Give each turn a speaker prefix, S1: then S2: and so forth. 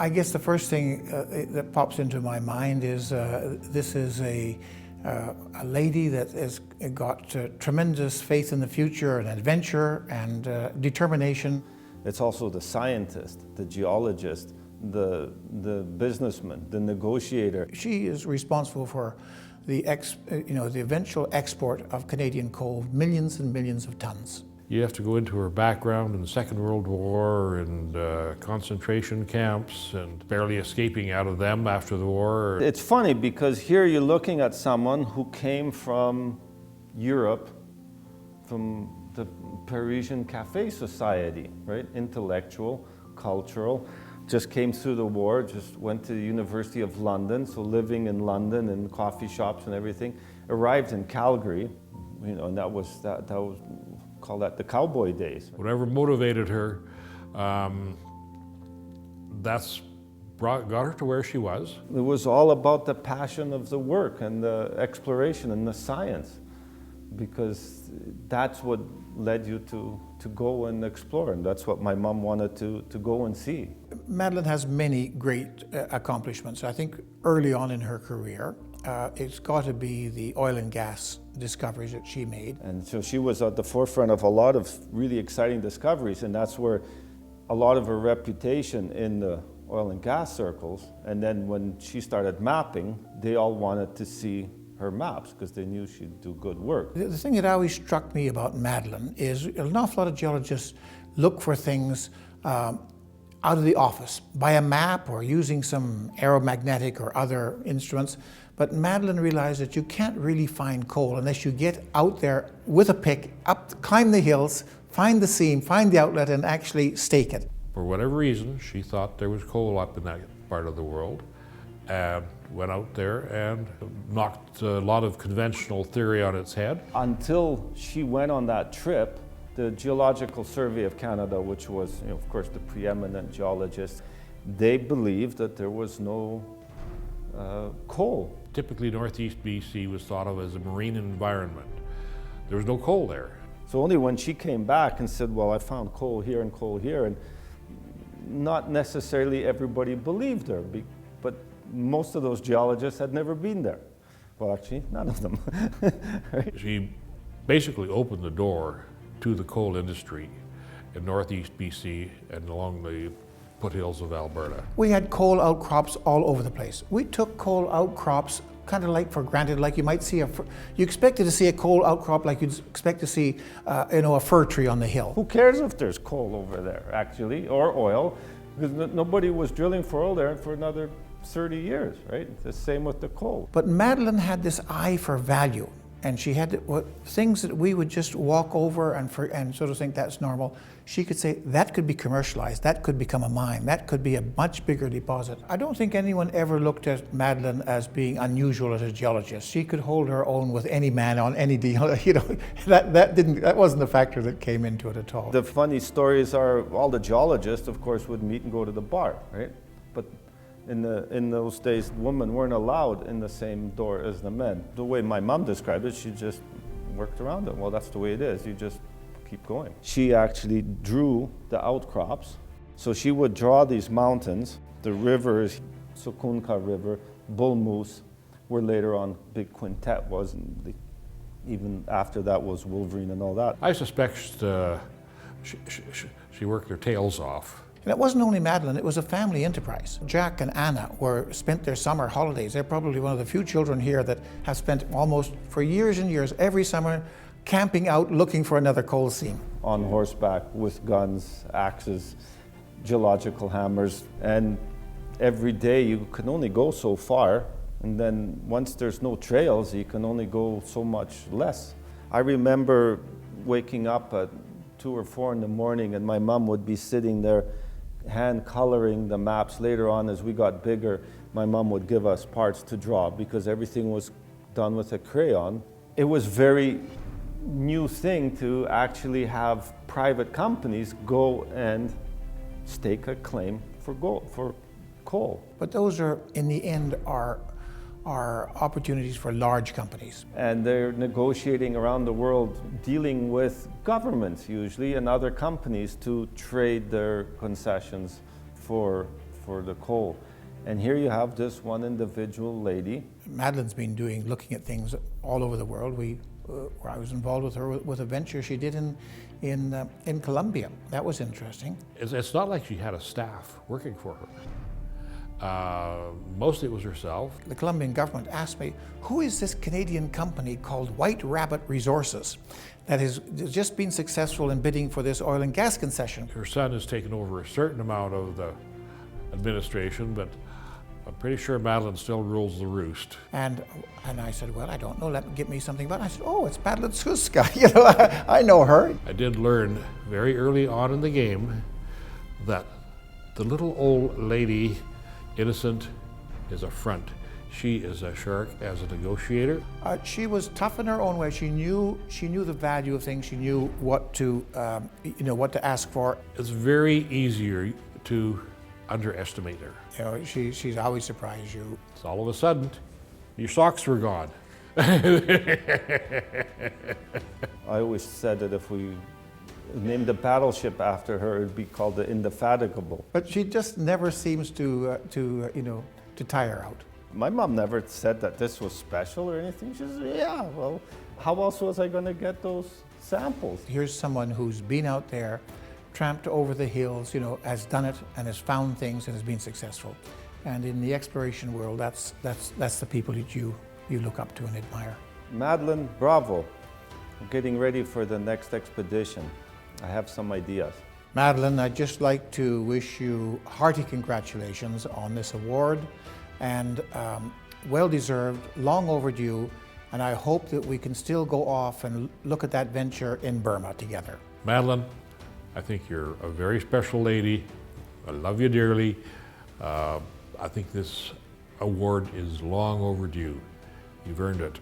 S1: I guess the first thing that pops into my mind is this is a lady that has got tremendous faith in the future and adventure and determination.
S2: It's also the scientist, the geologist, the businessman, the negotiator.
S1: She is responsible for the eventual export of Canadian coal, millions and millions of tons.
S3: You have to go into her background in the Second World War and concentration camps and barely escaping out of them after the war.
S2: It's funny because here you're looking at someone who came from Europe, from the Parisian Café Society, right? Intellectual, cultural, just came through the war, just went to the University of London, so living in London and coffee shops and everything, arrived in Calgary, and that was call that the cowboy days.
S3: Whatever motivated her, that's got her to where she was.
S2: It was all about the passion of the work and the exploration and the science, because that's what led you to go and explore, and that's what my mom wanted to go and see.
S1: Madeleine has many great accomplishments. I think early on in her career, it's got to be the oil and gas discoveries that she made.
S2: And so she was at the forefront of a lot of really exciting discoveries, and that's where a lot of her reputation in the oil and gas circles, and then when she started mapping, they all wanted to see her maps because they knew she'd do good work.
S1: The thing that always struck me about Madeleine is an awful lot of geologists look for things out of the office, by a map or using some aeromagnetic or other instruments. But Madeleine realized that you can't really find coal unless you get out there with a pick, climb the hills, find the seam, find the outlet, and actually stake it.
S3: For whatever reason, she thought there was coal up in that part of the world, and went out there and knocked a lot of conventional theory on its head.
S2: Until she went on that trip, the Geological Survey of Canada, which was, of course, the preeminent geologist, they believed that there was no coal.
S3: Typically, Northeast BC was thought of as a marine environment. There was no coal there.
S2: So only when she came back and said, well, I found coal here, and not necessarily everybody believed her, but most of those geologists had never been there. Well, actually, none of them. Right?
S3: She basically opened the door to the coal industry in Northeast BC and along the foothills of Alberta.
S1: We had coal outcrops all over the place. We took coal outcrops kind of like for granted, like you might see you expected to see a coal outcrop like you'd expect to see a fir tree on the hill.
S2: Who cares if there's coal over there, actually, or oil? Because nobody was drilling for oil there for another 30 years, right? The same with the coal.
S1: But Madeleine had this eye for value, and she had things that we would just walk over and sort of think that's normal. She could say that could be commercialized, that could become a mine, that could be a much bigger deposit. I don't think anyone ever looked at Madeleine as being unusual as a geologist. She could hold her own with any man on any deal. That wasn't a factor that came into it at all.
S2: The funny stories are all the geologists, of course, would meet and go to the bar, right? But in those days, women weren't allowed in the same door as the men. The way my mom described it, she just worked around it. Well, that's the way it is. You just keep going. She actually drew the outcrops. So she would draw these mountains, the rivers, Sukunka River, Bull Moose, where later on Big Quintet was, and even after that was Wolverine and all that.
S3: I suspect she worked their tails off.
S1: And it wasn't only Madeleine, it was a family enterprise. Jack and Anna spent their summer holidays. They're probably one of the few children here that have spent almost for years and years, every summer, camping out looking for another coal seam.
S2: On horseback with guns, axes, geological hammers, and every day you can only go so far, and then once there's no trails, you can only go so much less. I remember waking up at 2 or 4 in the morning, and my mom would be sitting there hand coloring the maps. Later on, as we got bigger, my mom would give us parts to draw because everything was done with a crayon. It was very new thing to actually have private companies go and stake a claim for coal.
S1: But those are, in the end, are opportunities for large companies.
S2: And they're negotiating around the world, dealing with governments usually and other companies to trade their concessions for for the coal. And here you have this one individual lady.
S1: Madeleine's been looking at things all over the world. I was involved with her with a venture she did in Colombia. That was interesting.
S3: It's not like she had a staff working for her. Mostly it was herself.
S1: The Colombian government asked me, who is this Canadian company called White Rabbit Resources that has just been successful in bidding for this oil and gas concession?
S3: Her son has taken over a certain amount of the administration, but I'm pretty sure Madeleine still rules the roost.
S1: And I said, well, I don't know, get me something about it. I said, oh, it's Madeleine Suska. I know her.
S3: I did learn very early on in the game that the little old lady, innocent, is a front. She is a shark as a negotiator.
S1: She was tough in her own way. She knew the value of things. She knew what to what to ask for.
S3: It's very easier to underestimate her.
S1: She's always surprised you.
S3: So all of a sudden, your socks were gone.
S2: I always said that if we named a battleship after her, it'd be called the Indefatigable.
S1: But she just never seems to tire out.
S2: My mom never said that this was special or anything. She said, yeah, well, how else was I going to get those samples?
S1: Here's someone who's been out there, tramped over the hills, has done it and has found things and has been successful. And in the exploration world, that's the people that you look up to and admire.
S2: Madeleine, bravo. We're getting ready for the next expedition. I have some ideas.
S1: Madeleine, I'd just like to wish you hearty congratulations on this award, and well-deserved, long overdue, and I hope that we can still go off and look at that venture in Burma together.
S3: Madeleine, I think you're a very special lady. I love you dearly. I think this award is long overdue. You've earned it.